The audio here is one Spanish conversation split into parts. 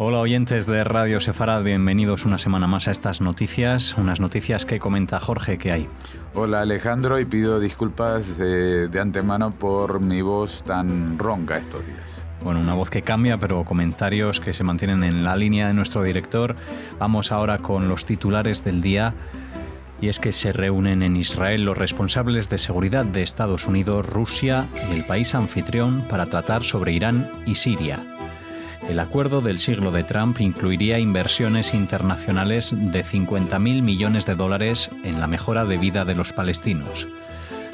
Hola oyentes de Radio Sefarad, bienvenidos una semana más a estas noticias, unas noticias que comenta Jorge. ¿Qué hay? Hola Alejandro, y pido disculpas de antemano por mi voz tan ronca estos días. Bueno, una voz que cambia, pero comentarios que se mantienen en la línea de nuestro director. Vamos ahora con los titulares del día. Y es que se reúnen en Israel los responsables de seguridad de Estados Unidos, Rusia y el país anfitrión para tratar sobre Irán y Siria. El acuerdo del siglo de Trump incluiría inversiones internacionales de $50.000 millones en la mejora de vida de los palestinos.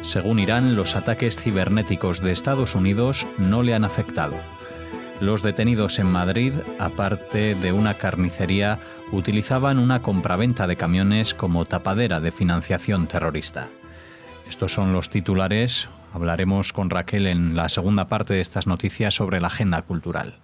Según Irán, los ataques cibernéticos de Estados Unidos no le han afectado. Los detenidos en Madrid, aparte de una carnicería, utilizaban una compraventa de camiones como tapadera de financiación terrorista. Estos son los titulares. Hablaremos con Raquel en la segunda parte de estas noticias sobre la agenda cultural.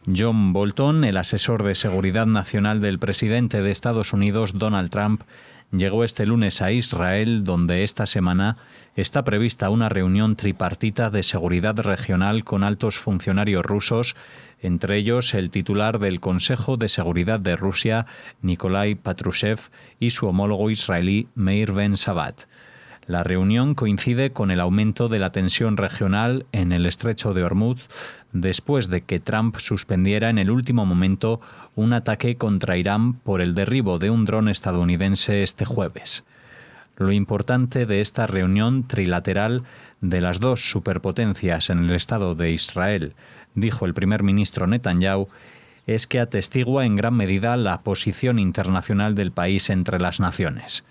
John Bolton, el asesor de seguridad nacional del presidente de Estados Unidos, Donald Trump, llegó este lunes a Israel, donde esta semana está prevista una reunión tripartita de seguridad regional con altos funcionarios rusos, entre ellos el titular del Consejo de Seguridad de Rusia, Nikolai Patrushev, y su homólogo israelí, Meir Ben-Shabbat. La reunión coincide con el aumento de la tensión regional en el estrecho de Hormuz, después de que Trump suspendiera en el último momento un ataque contra Irán por el derribo de un dron estadounidense este jueves. Lo importante de esta reunión trilateral de las dos superpotencias en el Estado de Israel, dijo el primer ministro Netanyahu, es que atestigua en gran medida la posición internacional del país entre las naciones.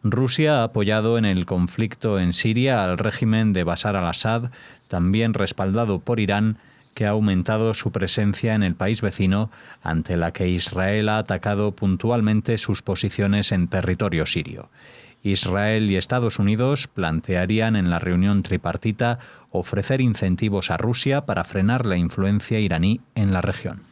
Rusia ha apoyado en el conflicto en Siria al régimen de Bashar al-Assad, también respaldado por Irán, que ha aumentado su presencia en el país vecino, ante la que Israel ha atacado puntualmente sus posiciones en territorio sirio. Israel y Estados Unidos plantearían en la reunión tripartita ofrecer incentivos a Rusia para frenar la influencia iraní en la región.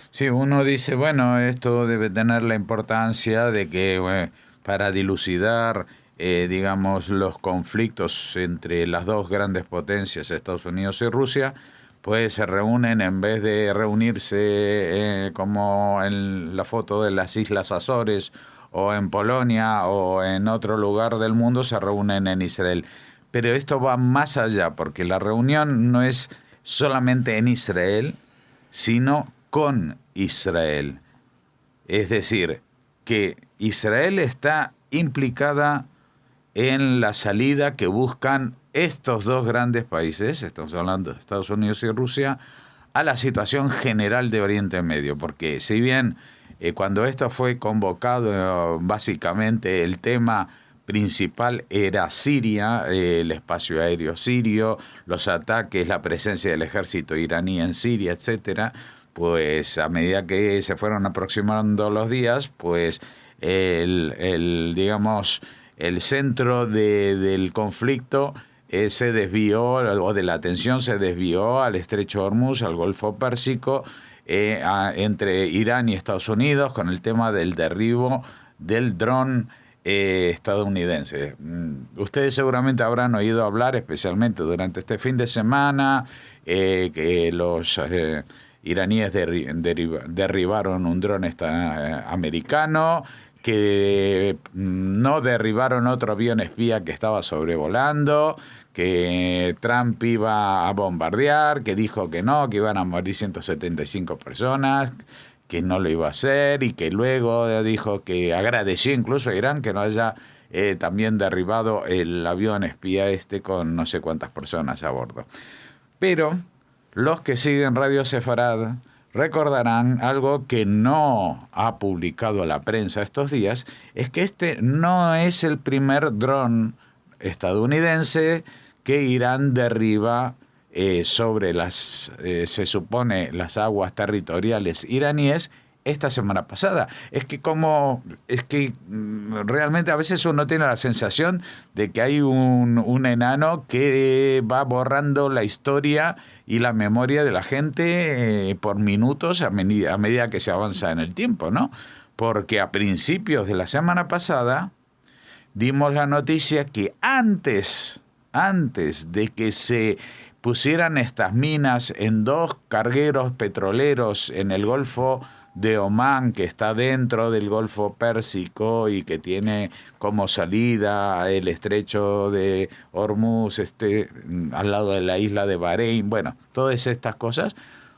Sí, uno dice, bueno, esto debe tener la importancia de que para dilucidar, digamos, los conflictos entre las dos grandes potencias, Estados Unidos y Rusia, pues se reúnen, en vez de reunirse como en la foto de las Islas Azores o en Polonia o en otro lugar del mundo, se reúnen en Israel. Pero esto va más allá, porque la reunión no es solamente en Israel, sino con Israel. Es decir, que Israel está implicada en la salida que buscan estos dos grandes países, estamos hablando de Estados Unidos y Rusia, a la situación general de Oriente Medio, porque si bien cuando esto fue convocado, básicamente el tema principal era Siria, el espacio aéreo sirio, los ataques, la presencia del ejército iraní en Siria, etcétera, pues a medida que se fueron aproximando los días, pues digamos, el centro del conflicto se desvió, o de la tensión se desvió al estrecho de Hormuz, al Golfo Pérsico, entre Irán y Estados Unidos, con el tema del derribo del dron estadounidense. Ustedes seguramente habrán oído hablar, especialmente durante este fin de semana, que los iraníes derribaron un dron americano, que no derribaron otro avión espía que estaba sobrevolando, que Trump iba a bombardear, que dijo que no, que iban a morir 175 personas, que no lo iba a hacer, y que luego dijo que agradeció incluso a Irán que no haya también derribado el avión espía con no sé cuántas personas a bordo. Pero los que siguen Radio Sefarad recordarán algo que no ha publicado la prensa estos días, es que este no es el primer dron estadounidense que Irán derriba sobre se supone, las aguas territoriales iraníes esta semana pasada. Es que realmente a veces uno tiene la sensación de que hay un enano que va borrando la historia y la memoria de la gente por minutos a medida que se avanza en el tiempo, ¿no? Porque a principios de la semana pasada dimos la noticia que antes de que se pusieran estas minas en 2 cargueros petroleros en el Golfo de Omán, que está dentro del Golfo Pérsico y que tiene como salida el estrecho de Hormuz, al lado de la isla de Bahrein, bueno, todas estas cosas.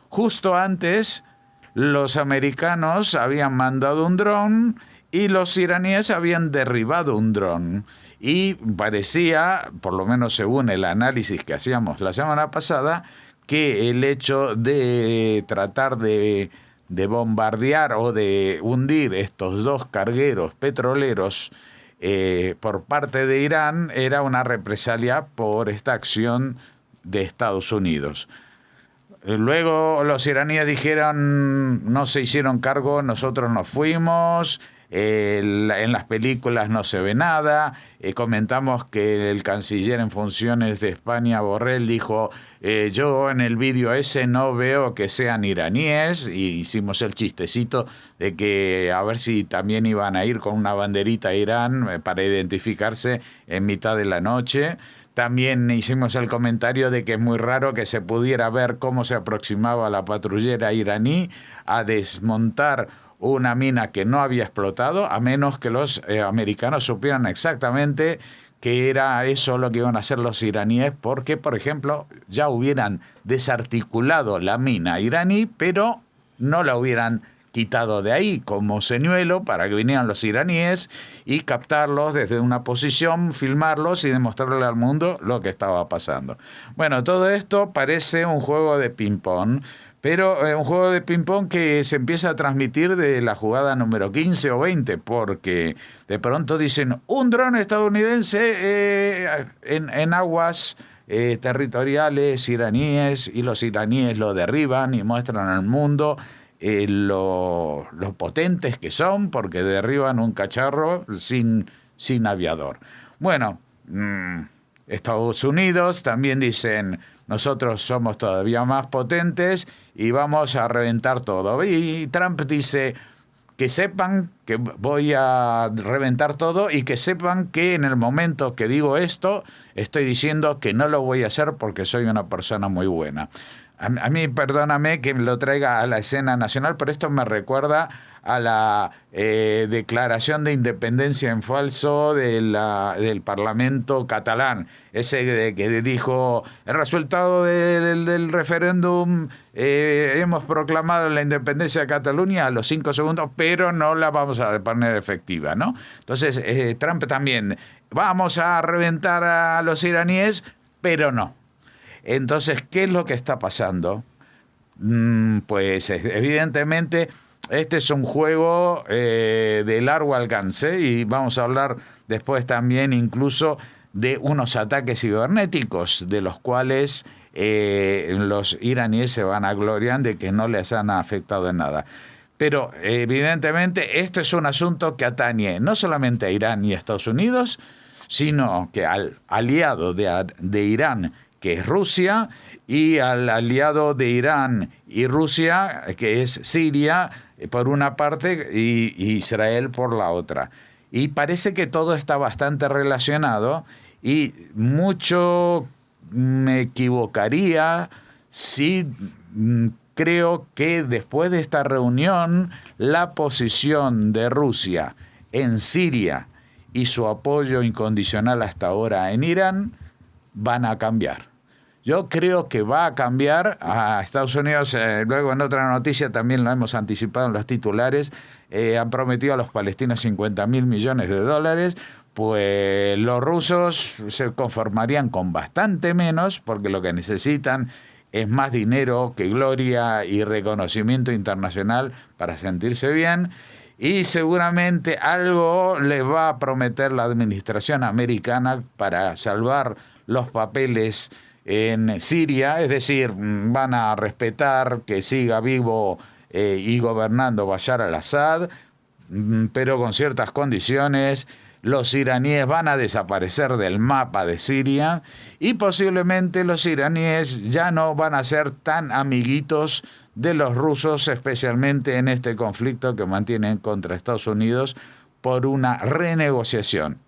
Justo antes, los americanos habían mandado un dron y los iraníes habían derribado un dron. Y parecía, por lo menos según el análisis que hacíamos la semana pasada, que el hecho de tratar de bombardear o de hundir estos 2 cargueros petroleros por parte de Irán era una represalia por esta acción de Estados Unidos. Luego los iraníes dijeron, no se hicieron cargo, nosotros nos fuimos. En las películas no se ve nada. Comentamos que el canciller en funciones de España, Borrell, dijo, yo en el vídeo ese no veo que sean iraníes, y hicimos el chistecito de que a ver si también iban a ir con una banderita a Irán para identificarse en mitad de la noche. También hicimos el comentario de que es muy raro que se pudiera ver cómo se aproximaba la patrullera iraní a desmontar una mina que no había explotado, a menos que los americanos supieran exactamente que era eso lo que iban a hacer los iraníes, porque, por ejemplo, ya hubieran desarticulado la mina iraní, pero no la hubieran quitado de ahí como señuelo para que vinieran los iraníes y captarlos desde una posición, filmarlos y demostrarle al mundo lo que estaba pasando. Bueno, todo esto parece un juego de ping-pong, pero un juego de ping-pong que se empieza a transmitir de la jugada número 15 o 20, porque de pronto dicen un dron estadounidense en aguas territoriales iraníes, y los iraníes lo derriban y muestran al mundo lo potentes que son, porque derriban un cacharro sin aviador. Bueno, Estados Unidos también dicen, nosotros somos todavía más potentes y vamos a reventar todo. Y Trump dice, que sepan que voy a reventar todo y que sepan que en el momento que digo esto, estoy diciendo que no lo voy a hacer porque soy una persona muy buena. A mí, perdóname que me lo traiga a la escena nacional, pero esto me recuerda a la declaración de independencia en falso del Parlamento catalán. Ese que dijo, el resultado del referéndum, hemos proclamado la independencia de Cataluña a los 5 segundos, pero no la vamos a poner efectiva, ¿no? Entonces, Trump también, vamos a reventar a los iraníes, pero no. Entonces, ¿qué es lo que está pasando? Pues evidentemente este es un juego de largo alcance, y vamos a hablar después también incluso de unos ataques cibernéticos de los cuales los iraníes se van a gloriar de que no les han afectado en nada. Pero evidentemente esto es un asunto que atañe no solamente a Irán y a Estados Unidos, sino que al aliado de Irán, que es Rusia, y al aliado de Irán y Rusia, que es Siria, por una parte, y Israel por la otra. Y parece que todo está bastante relacionado, y mucho me equivocaría si creo que después de esta reunión, la posición de Rusia en Siria y su apoyo incondicional hasta ahora en Irán van a cambiar. Yo creo que va a cambiar. A Estados Unidos, luego en otra noticia también lo hemos anticipado en los titulares, han prometido a los palestinos $50.000 millones, pues los rusos se conformarían con bastante menos, porque lo que necesitan es más dinero que gloria y reconocimiento internacional para sentirse bien. Y seguramente algo les va a prometer la administración americana para salvar los papeles en Siria, es decir, van a respetar que siga vivo y gobernando Bashar al-Assad, pero con ciertas condiciones. Los iraníes van a desaparecer del mapa de Siria, y posiblemente los iraníes ya no van a ser tan amiguitos de los rusos, especialmente en este conflicto que mantienen contra Estados Unidos por una renegociación.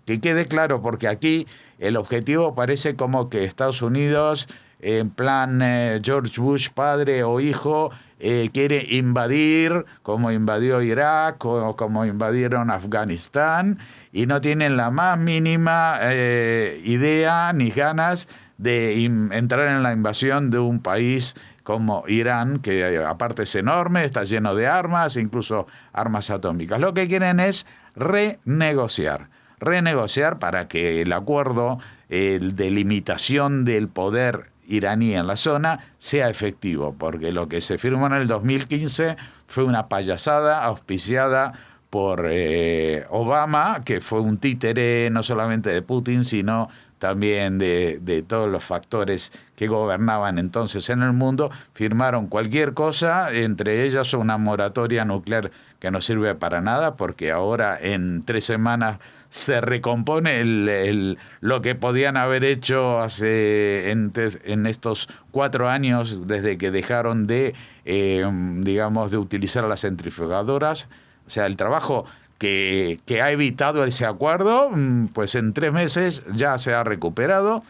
Que quede claro, porque aquí el objetivo parece como que Estados Unidos en plan George Bush padre o hijo, quiere invadir, como invadió Irak o como invadieron Afganistán, y no tienen la más mínima idea ni ganas de entrar en la invasión de un país como Irán, que aparte es enorme, está lleno de armas, incluso armas atómicas. Lo que quieren es renegociar para que el acuerdo de limitación del poder iraní en la zona sea efectivo, porque lo que se firmó en el 2015 fue una payasada auspiciada por Obama, que fue un títere no solamente de Putin, sino también de todos los factores que gobernaban entonces en el mundo. Firmaron cualquier cosa, entre ellas una moratoria nuclear que no sirve para nada, porque ahora en 3 semanas se recompone lo que podían haber hecho en estos 4 años desde que dejaron de utilizar las centrifugadoras. O sea, el trabajo que ha evitado ese acuerdo, pues en 3 meses ya se ha recuperado.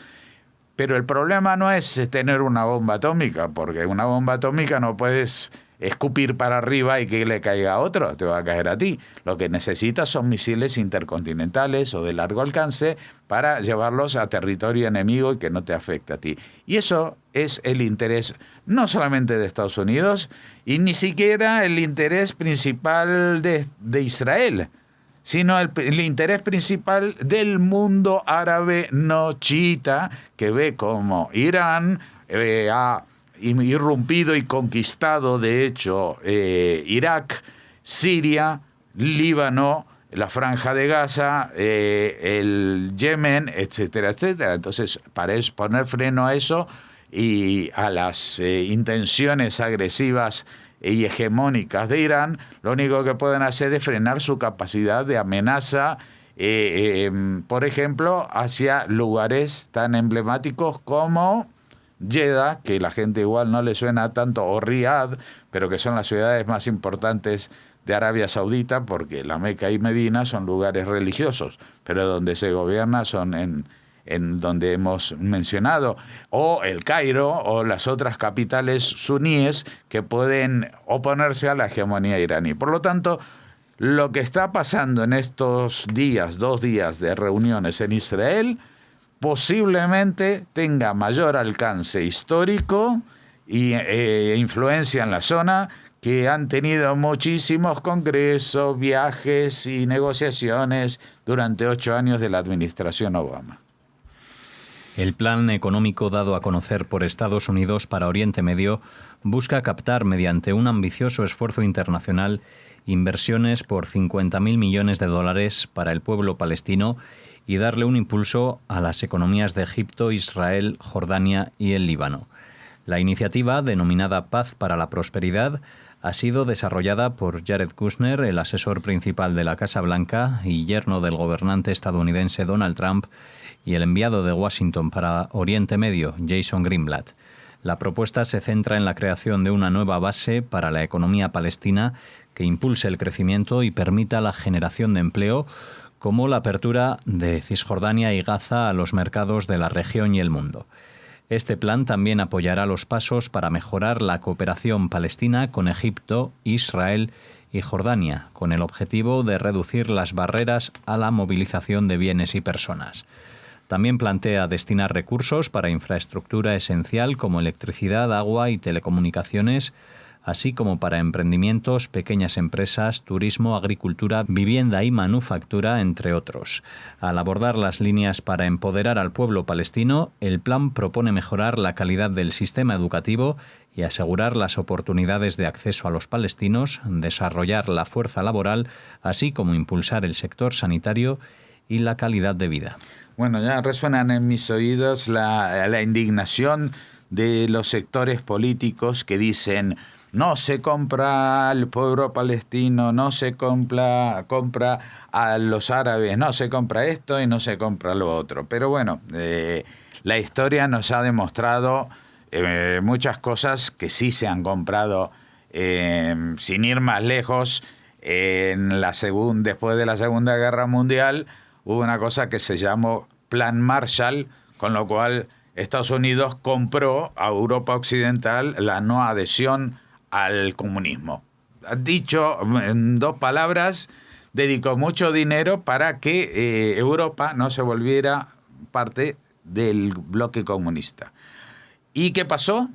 Pero el problema no es tener una bomba atómica, porque una bomba atómica no puedes escupir para arriba y que le caiga a otro, te va a caer a ti. Lo que necesitas son misiles intercontinentales o de largo alcance para llevarlos a territorio enemigo y que no te afecte a ti. Y eso es el interés no solamente de Estados Unidos y ni siquiera el interés principal de Israel, sino el interés principal del mundo árabe no chiita, que ve como Irán ha irrumpido y conquistado, de hecho, Irak, Siria, Líbano, la Franja de Gaza, el Yemen, etcétera, etcétera. Entonces, para poner freno a eso y a las intenciones agresivas y hegemónicas de Irán, lo único que pueden hacer es frenar su capacidad de amenaza, por ejemplo, hacia lugares tan emblemáticos como Jeddah, que la gente igual no le suena tanto, o Riad, pero que son las ciudades más importantes de Arabia Saudita, porque la Meca y Medina son lugares religiosos, pero donde se gobierna son en donde hemos mencionado, o el Cairo o las otras capitales suníes que pueden oponerse a la hegemonía iraní. Por lo tanto, lo que está pasando en estos 2 días de reuniones en Israel posiblemente tenga mayor alcance histórico e influencia en la zona que han tenido muchísimos congresos, viajes y negociaciones durante 8 años de la administración Obama. El plan económico dado a conocer por Estados Unidos para Oriente Medio busca captar mediante un ambicioso esfuerzo internacional inversiones por $50.000 millones para el pueblo palestino y darle un impulso a las economías de Egipto, Israel, Jordania y el Líbano. La iniciativa, denominada Paz para la Prosperidad, ha sido desarrollada por Jared Kushner, el asesor principal de la Casa Blanca y yerno del gobernante estadounidense Donald Trump, y el enviado de Washington para Oriente Medio, Jason Greenblatt. La propuesta se centra en la creación de una nueva base para la economía palestina que impulse el crecimiento y permita la generación de empleo, como la apertura de Cisjordania y Gaza a los mercados de la región y el mundo. Este plan también apoyará los pasos para mejorar la cooperación palestina con Egipto, Israel y Jordania, con el objetivo de reducir las barreras a la movilización de bienes y personas. También plantea destinar recursos para infraestructura esencial como electricidad, agua y telecomunicaciones, así como para emprendimientos, pequeñas empresas, turismo, agricultura, vivienda y manufactura, entre otros. Al abordar las líneas para empoderar al pueblo palestino, el plan propone mejorar la calidad del sistema educativo y asegurar las oportunidades de acceso a los palestinos, desarrollar la fuerza laboral, así como impulsar el sector sanitario y la calidad de vida. Bueno, ya resuenan en mis oídos la indignación de los sectores políticos que dicen: no se compra al pueblo palestino, no se compra a los árabes, no se compra esto y no se compra lo otro. Pero bueno, la historia nos ha demostrado muchas cosas que sí se han comprado, sin ir más lejos. Después de la Segunda Guerra Mundial hubo una cosa que se llamó Plan Marshall, con lo cual Estados Unidos compró a Europa Occidental la no adhesión al comunismo. Dicho en 2 palabras, dedicó mucho dinero para que Europa no se volviera parte del bloque comunista. ¿Y qué pasó?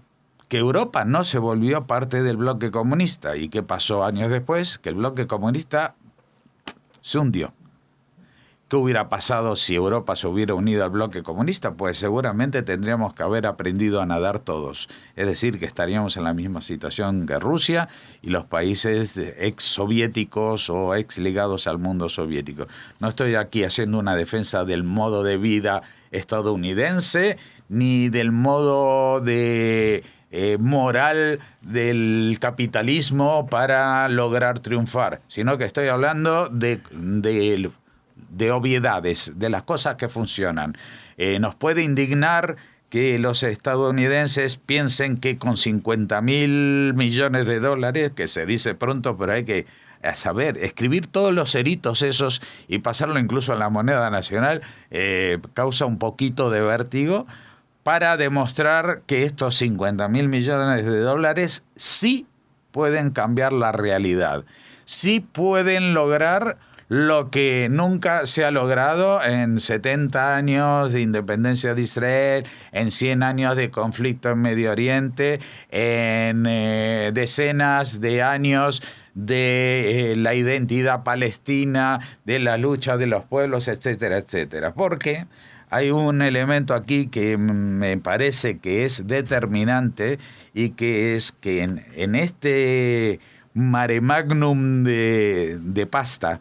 Que Europa no se volvió parte del bloque comunista. ¿Y qué pasó años después? Que el bloque comunista se hundió. ¿Qué hubiera pasado si Europa se hubiera unido al bloque comunista? Pues seguramente tendríamos que haber aprendido a nadar todos. Es decir, que estaríamos en la misma situación que Rusia y los países ex-soviéticos o ex-ligados al mundo soviético. No estoy aquí haciendo una defensa del modo de vida estadounidense ni del modo de moral del capitalismo para lograr triunfar, sino que estoy hablando de obviedades, de las cosas que funcionan. Nos puede indignar que los estadounidenses piensen que con 50.000 millones de dólares, que se dice pronto, pero hay que saber escribir todos los ceritos esos y pasarlo incluso a la moneda nacional, causa un poquito de vértigo, para demostrar que estos 50.000 millones de dólares sí pueden cambiar la realidad, sí pueden lograr lo que nunca se ha logrado en 70 años de independencia de Israel, en 100 años de conflicto en Medio Oriente, en decenas de años de la identidad palestina, de la lucha de los pueblos, etcétera, etcétera. Porque hay un elemento aquí que me parece que es determinante y que es que en este mare magnum de pasta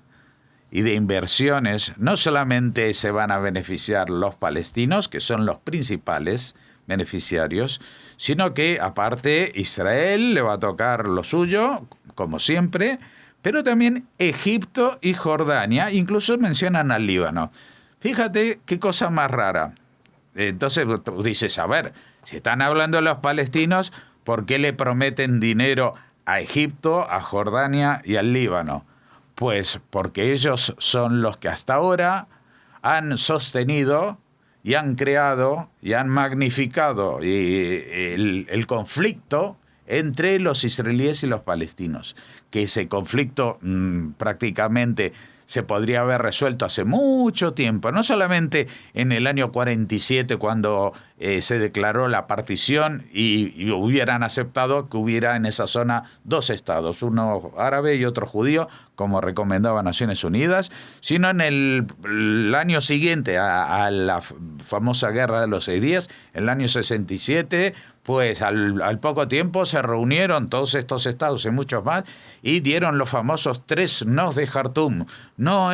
y de inversiones, no solamente se van a beneficiar los palestinos, que son los principales beneficiarios, sino que aparte Israel le va a tocar lo suyo, como siempre, pero también Egipto y Jordania, incluso mencionan al Líbano. Fíjate qué cosa más rara. Entonces tú dices, a ver, si están hablando de los palestinos, ¿por qué le prometen dinero a Egipto, a Jordania y al Líbano? Pues porque ellos son los que hasta ahora han sostenido y han creado y han magnificado el conflicto entre los israelíes y los palestinos. Que ese conflicto prácticamente se podría haber resuelto hace mucho tiempo, no solamente en el año 47 cuando se declaró la partición y hubieran aceptado que hubiera en esa zona 2 estados, uno árabe y otro judío, como recomendaba Naciones Unidas, sino en el año siguiente a la famosa Guerra de los 6 días, el año 67, pues al poco tiempo se reunieron todos estos estados y muchos más y dieron los famosos 3 nos de Jartum. No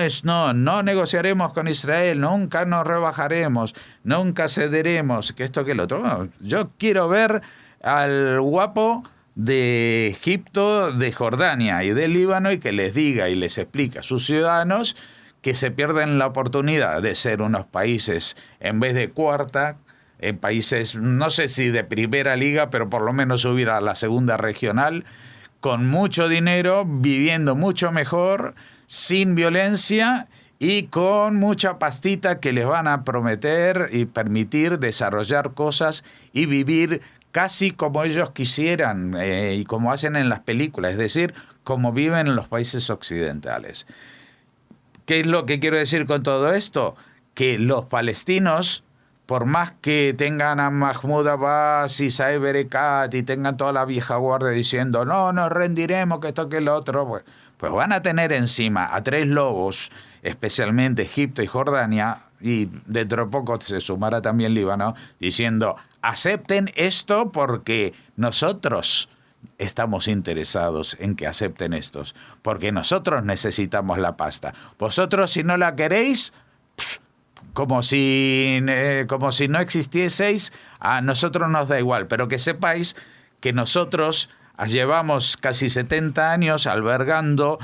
negociaremos con Israel, nunca nos rebajaremos, nunca cederemos, que esto que el otro. Bueno, yo quiero ver al guapo de Egipto, de Jordania y del Líbano y que les diga y les explique a sus ciudadanos que se pierden la oportunidad de ser unos países en vez de cuarta, en países, no sé si de primera liga, pero por lo menos subir a la segunda regional, con mucho dinero, viviendo mucho mejor, sin violencia y con mucha pastita que les van a prometer y permitir desarrollar cosas y vivir casi como ellos quisieran y como hacen en las películas, es decir, como viven en los países occidentales. ¿Qué es lo que quiero decir con todo esto? Que los palestinos, por más que tengan a Mahmoud Abbas y Saeb Erekat y tengan toda la vieja guardia diciendo no nos rendiremos, que esto que lo otro, pues van a tener encima a 3 lobos, especialmente Egipto y Jordania, y dentro de poco se sumará también Líbano, diciendo acepten esto porque nosotros estamos interesados en que acepten estos, porque nosotros necesitamos la pasta. Vosotros si no la queréis, como si no existieseis, a nosotros nos da igual, pero que sepáis que nosotros llevamos casi 70 años albergando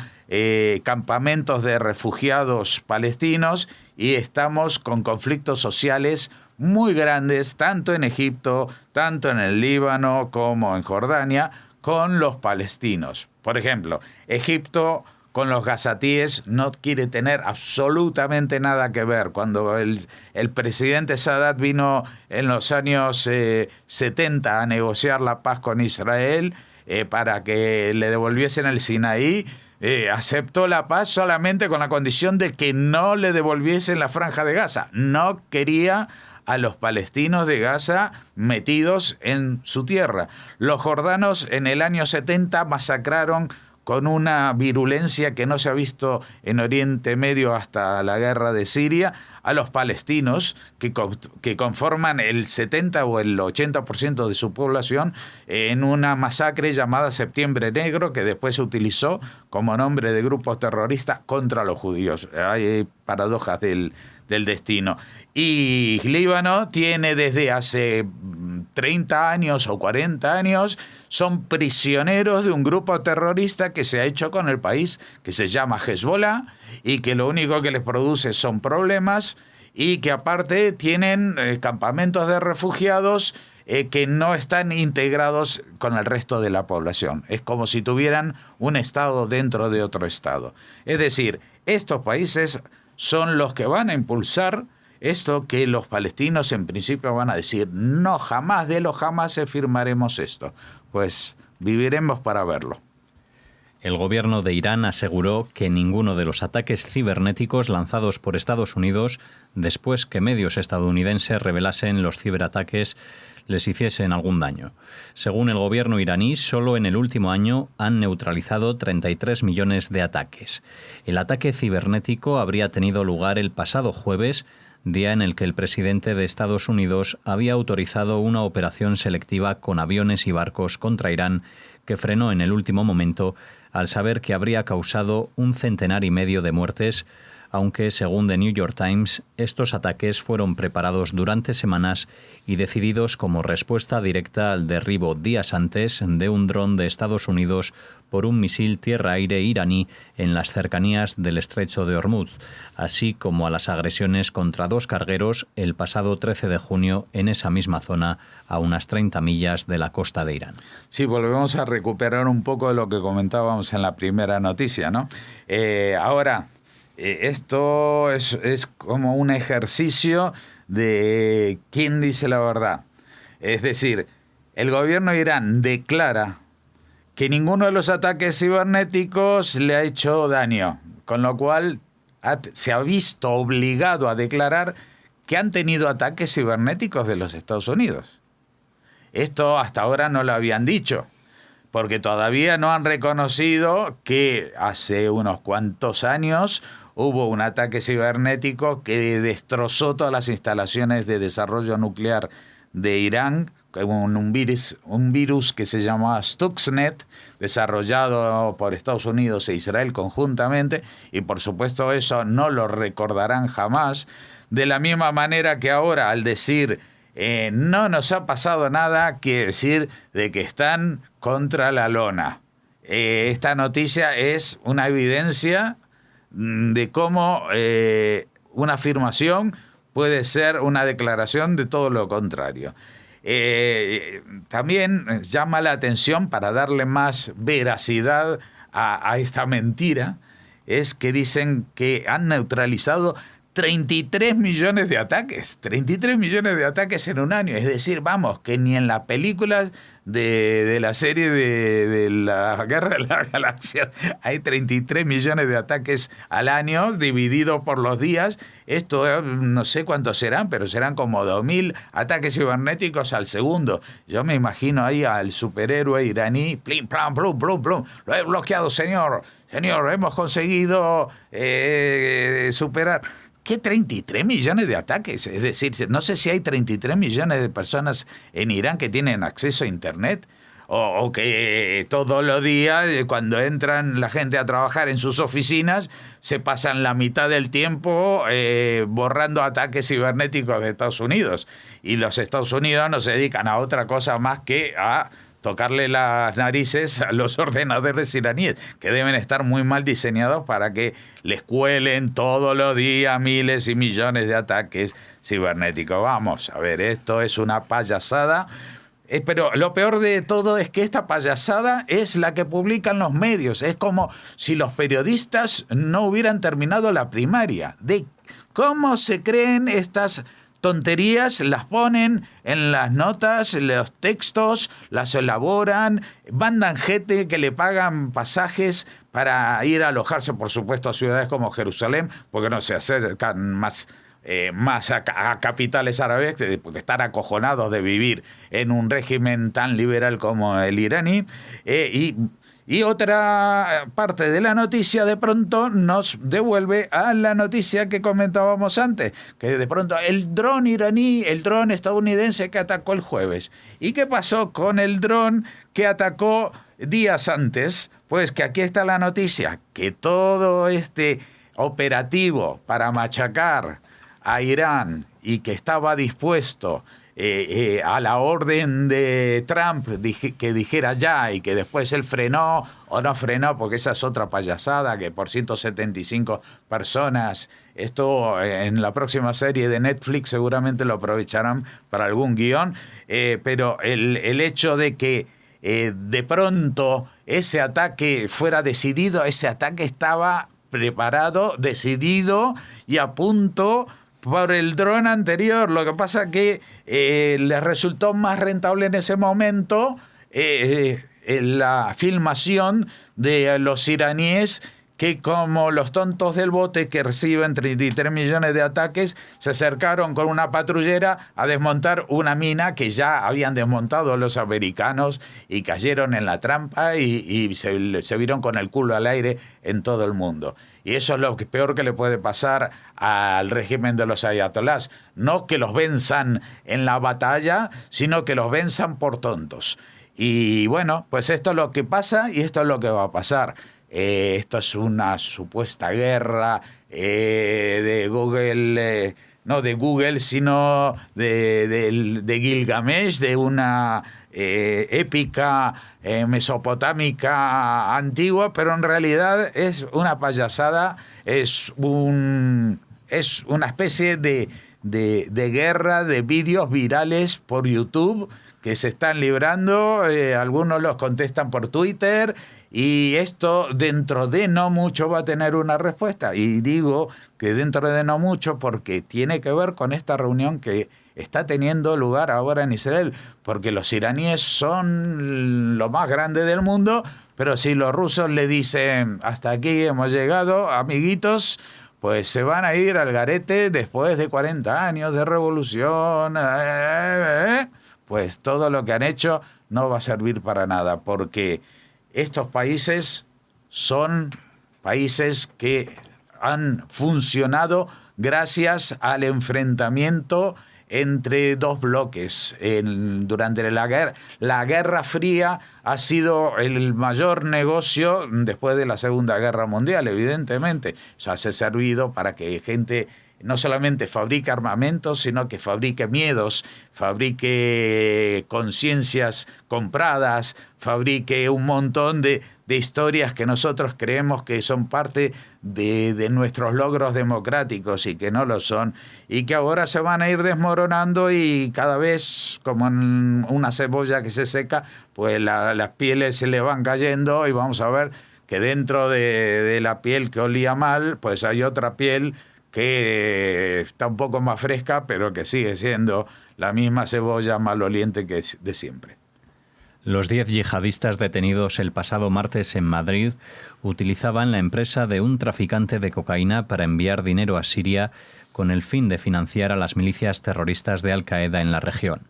campamentos de refugiados palestinos y estamos con conflictos sociales muy grandes, tanto en Egipto, tanto en el Líbano como en Jordania, con los palestinos. Por ejemplo, Egipto con los gazatíes no quiere tener absolutamente nada que ver. Cuando el presidente Sadat vino en los años 70 a negociar la paz con Israel para que le devolviesen el Sinaí, aceptó la paz solamente con la condición de que no le devolviesen la Franja de Gaza. No quería a los palestinos de Gaza metidos en su tierra. Los jordanos en el año 70 masacraron con una virulencia que no se ha visto en Oriente Medio hasta la guerra de Siria, a los palestinos, que conforman el 70 o el 80% de su población, en una masacre llamada Septiembre Negro, que después se utilizó como nombre de grupos terroristas contra los judíos. Hay paradojas del destino. Y Líbano tiene desde hace 30 años o 40 años, son prisioneros de un grupo terrorista que se ha hecho con el país, que se llama Hezbollah, y que lo único que les produce son problemas, y que aparte tienen campamentos de refugiados que no están integrados con el resto de la población. Es como si tuvieran un estado dentro de otro estado. Es decir, estos países son los que van a impulsar esto que los palestinos en principio van a decir: no, jamás de los jamás firmaremos esto. Pues viviremos para verlo. El gobierno de Irán aseguró que ninguno de los ataques cibernéticos lanzados por Estados Unidos, después que medios estadounidenses revelasen los ciberataques, les hiciesen algún daño. Según el gobierno iraní, solo en el último año han neutralizado 33 millones de ataques. El ataque cibernético habría tenido lugar el pasado jueves, día en el que el presidente de Estados Unidos había autorizado una operación selectiva con aviones y barcos contra Irán, que frenó en el último momento al saber que habría causado 1,5 centenar de muertes, aunque, según The New York Times, estos ataques fueron preparados durante semanas y decididos como respuesta directa al derribo días antes de un dron de Estados Unidos por un misil tierra-aire iraní en las cercanías del estrecho de Hormuz, así como a las agresiones contra 2 cargueros el pasado 13 de junio en esa misma zona, a unas 30 millas de la costa de Irán. Sí, volvemos a recuperar un poco de lo que comentábamos en la primera noticia, ¿no? Ahora, esto es como un ejercicio de quién dice la verdad. Es decir, el gobierno de Irán declara que ninguno de los ataques cibernéticos le ha hecho daño, con lo cual se ha visto obligado a declarar que han tenido ataques cibernéticos de los Estados Unidos. Esto hasta ahora no lo habían dicho, porque todavía no han reconocido que hace unos cuantos años hubo un ataque cibernético que destrozó todas las instalaciones de desarrollo nuclear de Irán, con un virus que se llamaba Stuxnet, desarrollado por Estados Unidos e Israel conjuntamente, y por supuesto eso no lo recordarán jamás. De la misma manera que ahora, al decir no nos ha pasado nada, quiere decir de que están contra la lona. Esta noticia es una evidencia de cómo una afirmación puede ser una declaración de todo lo contrario. También llama la atención, para darle más veracidad a esta mentira, es que dicen que han neutralizado 33 millones de ataques. 33 millones de ataques en un año. Es decir, vamos, que ni en las películas de la serie de la Guerra de las Galaxias hay 33 millones de ataques al año, dividido por los días. Esto no sé cuántos serán, pero serán como 2.000 ataques cibernéticos al segundo. Yo me imagino ahí al superhéroe iraní, plim, plam, plum, plum, plum. Lo he bloqueado, señor. Señor, hemos conseguido superar. ¿Qué 33 millones de ataques? Es decir, no sé si hay 33 millones de personas en Irán que tienen acceso a Internet, o que todos los días, cuando entran la gente a trabajar en sus oficinas, se pasan la mitad del tiempo borrando ataques cibernéticos de Estados Unidos. Y los Estados Unidos no se dedican a otra cosa más que a tocarle las narices a los ordenadores iraníes, que deben estar muy mal diseñados para que les cuelen todos los días miles y millones de ataques cibernéticos. Vamos a ver, esto es una payasada. Pero lo peor de todo es que esta payasada es la que publican los medios. Es como si los periodistas no hubieran terminado la primaria. De cómo se creen estas tonterías, las ponen en las notas, los textos, las elaboran, mandan gente que le pagan pasajes para ir a alojarse, por supuesto, a ciudades como Jerusalén, porque no se acercan más a capitales árabes, porque están acojonados de vivir en un régimen tan liberal como el iraní. Y otra parte de la noticia de pronto nos devuelve a la noticia que comentábamos antes, que de pronto el dron iraní, el dron estadounidense que atacó el jueves. ¿Y qué pasó con el dron que atacó días antes? Pues que aquí está la noticia, que todo este operativo para machacar a Irán y que estaba dispuesto a la orden de Trump que dijera ya, y que después él frenó o no frenó, porque esa es otra payasada, que por 175 personas, esto en la próxima serie de Netflix seguramente lo aprovecharán para algún guión, pero el hecho de que de pronto ese ataque fuera decidido, ese ataque estaba preparado, decidido y a punto por el dron anterior. Lo que pasa que les resultó más rentable en ese momento la filmación de los iraníes, que como los tontos del bote que reciben 33 millones de ataques, se acercaron con una patrullera a desmontar una mina que ya habían desmontado los americanos y cayeron en la trampa y se vieron con el culo al aire en todo el mundo. Y eso es lo peor que le puede pasar al régimen de los ayatolás. No que los venzan en la batalla, sino que los venzan por tontos. Y bueno, pues esto es lo que pasa y esto es lo que va a pasar. Esto es una supuesta guerra de Google, no de Google, sino de Gilgamesh, de una épica mesopotámica antigua, pero en realidad es una payasada, es una especie de guerra de vídeos virales por YouTube que se están librando. Algunos los contestan por Twitter, y esto dentro de no mucho va a tener una respuesta. Y digo que dentro de no mucho porque tiene que ver con esta reunión que está teniendo lugar ahora en Israel, porque los iraníes son lo más grande del mundo, pero si los rusos le dicen hasta aquí hemos llegado, amiguitos, pues se van a ir al garete después de 40 años de revolución. Pues todo lo que han hecho no va a servir para nada, porque estos países son países que han funcionado gracias al enfrentamiento entre dos bloques. Durante la Guerra Fría ha sido el mayor negocio después de la Segunda Guerra Mundial, evidentemente. O sea, se ha servido para que gente no solamente fabrique armamentos, sino que fabrique miedos, fabrique conciencias compradas, fabrique un montón de historias que nosotros creemos que son parte de nuestros logros democráticos y que no lo son, y que ahora se van a ir desmoronando, y cada vez, como en una cebolla que se seca, pues las pieles se le van cayendo, y vamos a ver que dentro de la piel que olía mal, pues hay otra piel que está un poco más fresca, pero que sigue siendo la misma cebolla maloliente que de siempre. Los 10 yihadistas detenidos el pasado martes en Madrid utilizaban la empresa de un traficante de cocaína para enviar dinero a Siria con el fin de financiar a las milicias terroristas de Al-Qaeda en la región.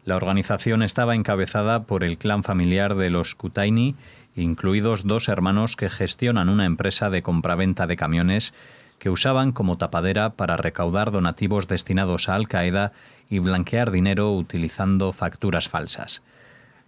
La organización estaba encabezada por el clan familiar de los Qutaini, incluidos 2 hermanos que gestionan una empresa de compraventa de camiones que usaban como tapadera para recaudar donativos destinados a Al-Qaeda y blanquear dinero utilizando facturas falsas.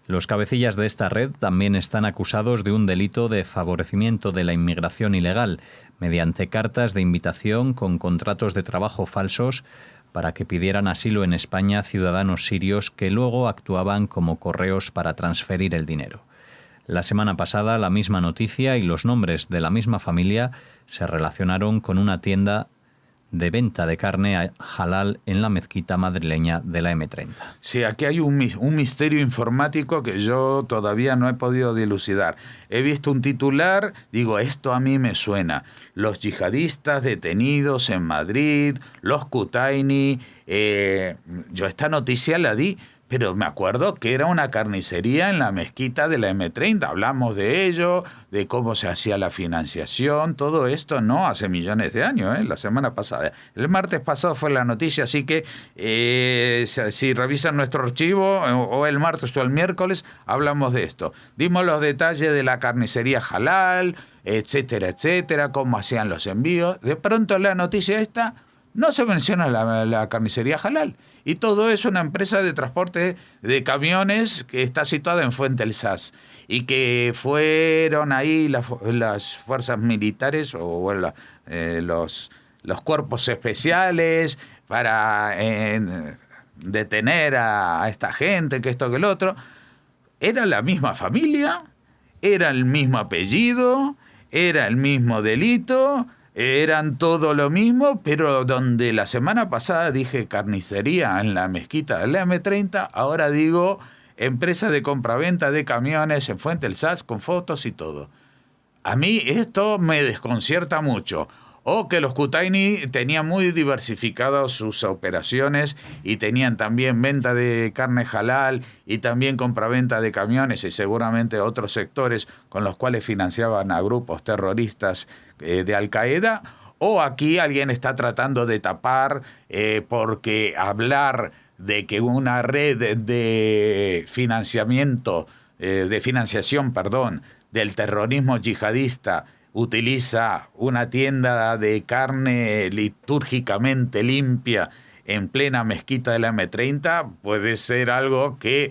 Los cabecillas de esta red también están acusados de un delito de favorecimiento de la inmigración ilegal mediante cartas de invitación con contratos de trabajo falsos para que pidieran asilo en España ciudadanos sirios que luego actuaban como correos para transferir el dinero. La semana pasada, la misma noticia y los nombres de la misma familia se relacionaron con una tienda de venta de carne halal en la mezquita madrileña de la M30. Sí, aquí hay un misterio informático que yo todavía no he podido dilucidar. He visto un titular, digo, esto a mí me suena. Los yihadistas detenidos en Madrid, los Kutaini. Yo esta noticia la di, pero me acuerdo que era una carnicería en la mezquita de la M30. Hablamos de ello, de cómo se hacía la financiación, todo esto no hace millones de años, la semana pasada. El martes pasado fue la noticia, así que si revisan nuestro archivo, o el martes o el miércoles, hablamos de esto. Dimos los detalles de la carnicería halal, etcétera, etcétera, cómo hacían los envíos. De pronto la noticia esta, no se menciona la carnicería halal. Y todo es una empresa de transporte de camiones que está situada en Fuente el Sas. Y que fueron ahí las fuerzas militares o los cuerpos especiales para detener a esta gente, que esto, que el otro. Era la misma familia, era el mismo apellido, era el mismo delito. Eran todo lo mismo, pero donde la semana pasada dije carnicería en la mezquita de la M30, ahora digo empresa de compraventa de camiones en Fuente el Sas con fotos y todo. A mí esto me desconcierta mucho. O que los Kutaini tenían muy diversificadas sus operaciones y tenían también venta de carne halal y también compraventa de camiones y seguramente otros sectores con los cuales financiaban a grupos terroristas de Al-Qaeda. O aquí alguien está tratando de tapar porque hablar de que una red de financiación, del terrorismo yihadista utiliza una tienda de carne litúrgicamente limpia en plena mezquita de la M30, puede ser algo que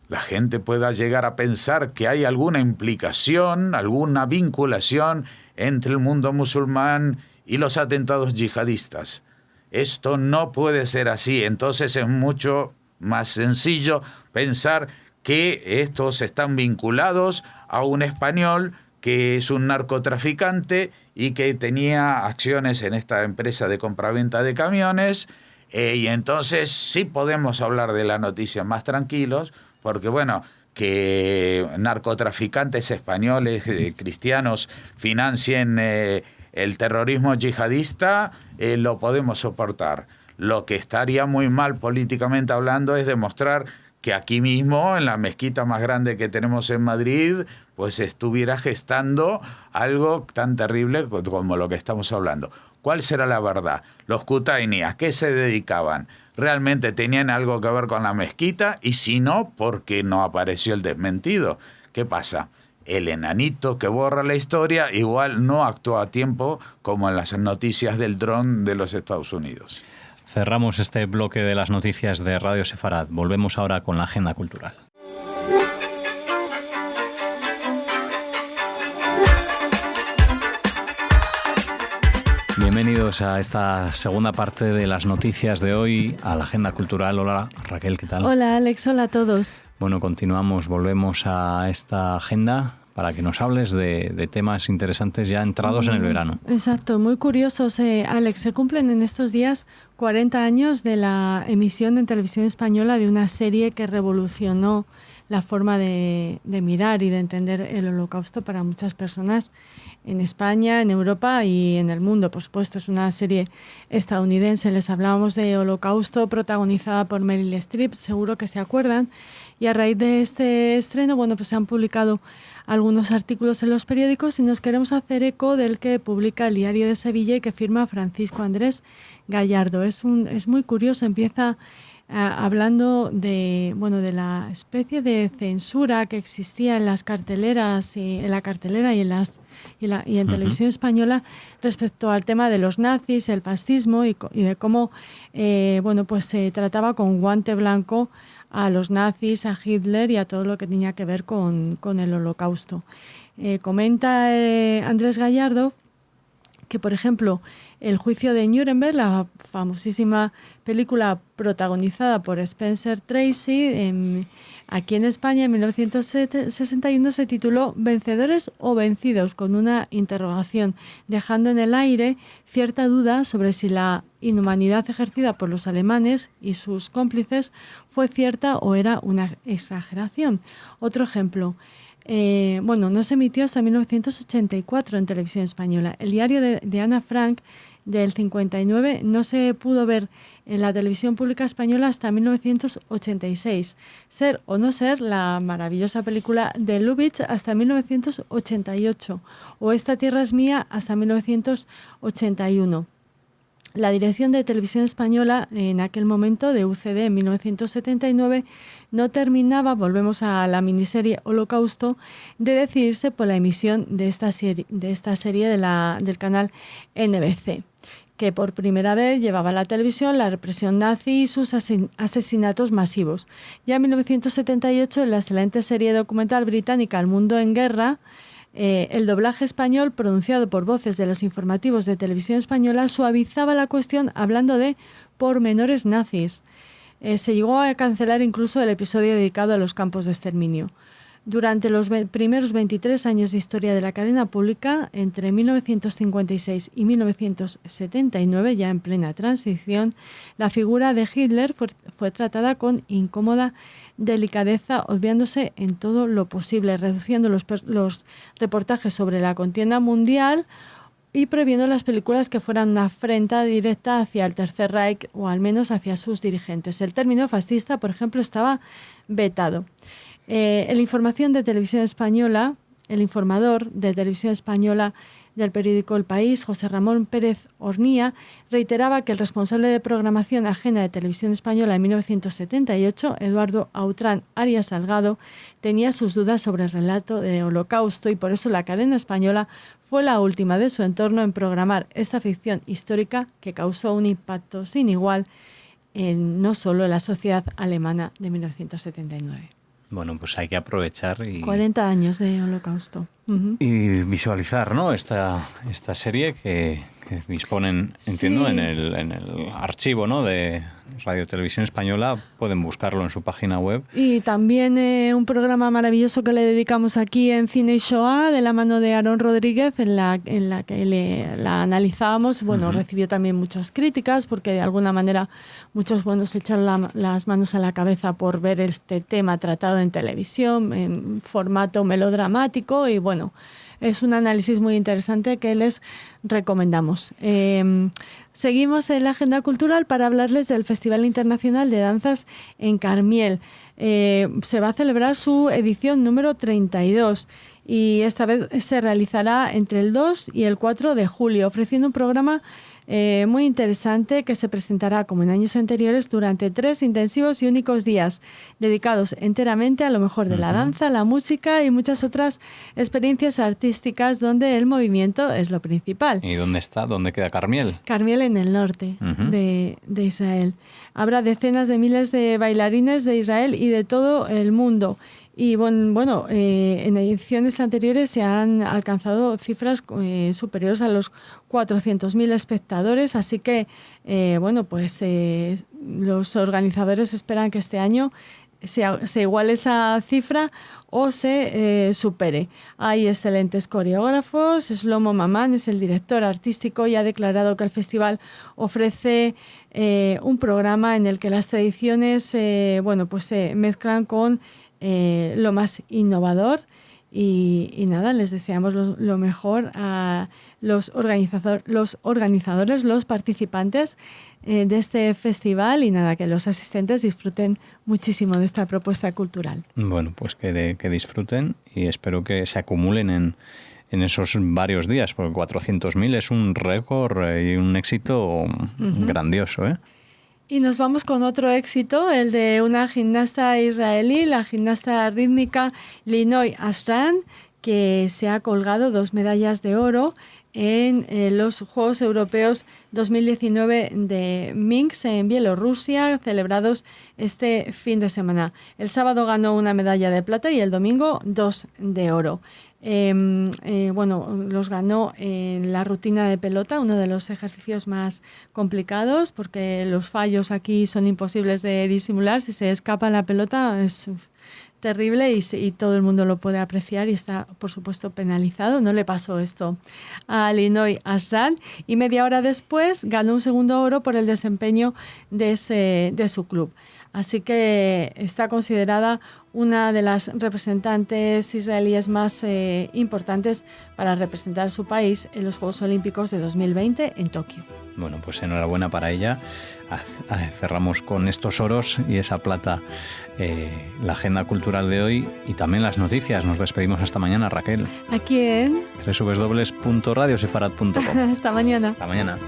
la gente pueda llegar a pensar que hay alguna implicación, alguna vinculación entre el mundo musulmán y los atentados yihadistas. Esto no puede ser así, entonces es mucho más sencillo pensar que estos están vinculados a un español que es un narcotraficante y que tenía acciones en esta empresa de compraventa de camiones, y entonces sí podemos hablar de la noticia más tranquilos, porque bueno, que narcotraficantes españoles cristianos financien el terrorismo yihadista, lo podemos soportar. Lo que estaría muy mal políticamente hablando es demostrar que aquí mismo, en la mezquita más grande que tenemos en Madrid, pues estuviera gestando algo tan terrible como lo que estamos hablando. ¿Cuál será la verdad? Los Kutaini, ¿a qué se dedicaban? ¿Realmente tenían algo que ver con la mezquita? Y si no, ¿por qué no apareció el desmentido? ¿Qué pasa? El enanito que borra la historia igual no actuó a tiempo como en las noticias del dron de los Estados Unidos. Cerramos este bloque de las noticias de Radio Sefarad. Volvemos ahora con la agenda cultural. Bienvenidos a esta segunda parte de las noticias de hoy, a la agenda cultural. Hola Raquel, ¿qué tal? Hola Alex, hola a todos. Bueno, volvemos a esta agenda para que nos hables de temas interesantes ya entrados en el verano. Exacto, muy curiosos, Alex. Se cumplen en estos días 40 años de la emisión en televisión española de una serie que revolucionó la forma de mirar y de entender el Holocausto para muchas personas en España, en Europa y en el mundo. Por supuesto, es una serie estadounidense. Les hablábamos de Holocausto, protagonizada por Meryl Streep, seguro que se acuerdan. Y a raíz de este estreno, bueno, pues se han publicado algunos artículos en los periódicos y nos queremos hacer eco del que publica el Diario de Sevilla y que firma Francisco Andrés Gallardo. Es muy curioso, empieza hablando de la especie de censura que existía en las carteleras, en la cartelera y en televisión española respecto al tema de los nazis, el fascismo y de cómo se trataba con guante blanco a los nazis, a Hitler y a todo lo que tenía que ver con el Holocausto. Comenta Andrés Gallardo que, por ejemplo, El juicio de Nuremberg, la famosísima película protagonizada por Spencer Tracy, Aquí en España, en 1961, se tituló Vencedores o vencidos, con una interrogación, dejando en el aire cierta duda sobre si la inhumanidad ejercida por los alemanes y sus cómplices fue cierta o era una exageración. Otro ejemplo. No se emitió hasta 1984 en televisión española. El diario de Ana Frank del 59 no se pudo ver en la televisión pública española hasta 1986. Ser o no ser, la maravillosa película de Lubitsch, hasta 1988, o Esta tierra es mía, hasta 1981. La dirección de Televisión Española, en aquel momento, de UCD en 1979, no terminaba, volvemos a la miniserie Holocausto, de decidirse por la emisión de esta serie del canal NBC, que por primera vez llevaba a la televisión la represión nazi y sus asesinatos masivos. Ya en 1978, en la excelente serie documental británica El mundo en guerra, el doblaje español, pronunciado por voces de los informativos de Televisión Española, suavizaba la cuestión hablando de pormenores nazis. Se llegó a cancelar incluso el episodio dedicado a los campos de exterminio. Durante los primeros 23 años de historia de la cadena pública, entre 1956 y 1979, ya en plena transición, la figura de Hitler fue tratada con incómoda delicadeza, obviándose en todo lo posible, reduciendo los reportajes sobre la contienda mundial y prohibiendo las películas que fueran una afrenta directa hacia el Tercer Reich o al menos hacia sus dirigentes. El término fascista, por ejemplo, estaba vetado. El informador de Televisión Española del periódico El País, José Ramón Pérez Hornía, reiteraba que el responsable de programación ajena de Televisión Española en 1978, Eduardo Autrán Arias Salgado, tenía sus dudas sobre el relato del Holocausto y por eso la cadena española fue la última de su entorno en programar esta ficción histórica que causó un impacto sin igual no solo en la sociedad alemana de 1979. Bueno, pues hay que aprovechar y 40 años de Holocausto. Uh-huh. Y visualizar, ¿no? Esta serie que disponen, entiendo, sí, en el archivo, ¿no?, de Radio Televisión Española. Pueden buscarlo en su página web. Y también un programa maravilloso que le dedicamos aquí en Cine y Shoah, de la mano de Aarón Rodríguez, en la que la analizábamos. Bueno, uh-huh, recibió también muchas críticas porque de alguna manera muchos se echaron las manos a la cabeza por ver este tema tratado en televisión, en formato melodramático, y bueno, es un análisis muy interesante que les recomendamos. Seguimos en la agenda cultural para hablarles del Festival Internacional de Danzas en Carmiel. Se va a celebrar su edición número 32 y esta vez se realizará entre el 2 y el 4 de julio, ofreciendo un programa muy interesante que se presentará, como en años anteriores, durante 3 intensivos y únicos días, dedicados enteramente a lo mejor de la danza, la música y muchas otras experiencias artísticas donde el movimiento es lo principal. ¿Y dónde está? ¿Dónde queda Carmiel? Carmiel, en el norte de Israel. Habrá decenas de miles de bailarines de Israel y de todo el mundo. Y bueno, en ediciones anteriores se han alcanzado cifras superiores a los 400.000 espectadores, así que los organizadores esperan que este año se iguale esa cifra o se supere. Hay excelentes coreógrafos. Shlomo Maman es el director artístico y ha declarado que el festival ofrece un programa en el que las tradiciones se mezclan con lo más innovador y nada, les deseamos lo mejor a los organizadores, los participantes de este festival, y nada, que los asistentes disfruten muchísimo de esta propuesta cultural. Bueno, pues que disfruten y espero que se acumulen en esos varios días, porque 400.000 es un récord y un éxito grandioso, ¿eh? Y nos vamos con otro éxito, el de una gimnasta israelí, la gimnasta rítmica Linoy Ashran, que se ha colgado 2 medallas de oro en los Juegos Europeos 2019 de Minsk en Bielorrusia, celebrados este fin de semana. El sábado ganó una medalla de plata y el domingo 2 de oro. Los ganó en la rutina de pelota, uno de los ejercicios más complicados, porque los fallos aquí son imposibles de disimular. Si se escapa la pelota terrible y todo el mundo lo puede apreciar y está, por supuesto, penalizado. No le pasó esto a Linoy Ashran y media hora después ganó un segundo oro por el desempeño de su club. Así que está considerada una de las representantes israelíes más importantes para representar a su país en los Juegos Olímpicos de 2020 en Tokio. Bueno, pues enhorabuena para ella. Cerramos con estos oros y esa plata la agenda cultural de hoy y también las noticias. Nos despedimos hasta mañana, Raquel. Aquí en www.radiosefarad.com. Hasta mañana. Hasta mañana.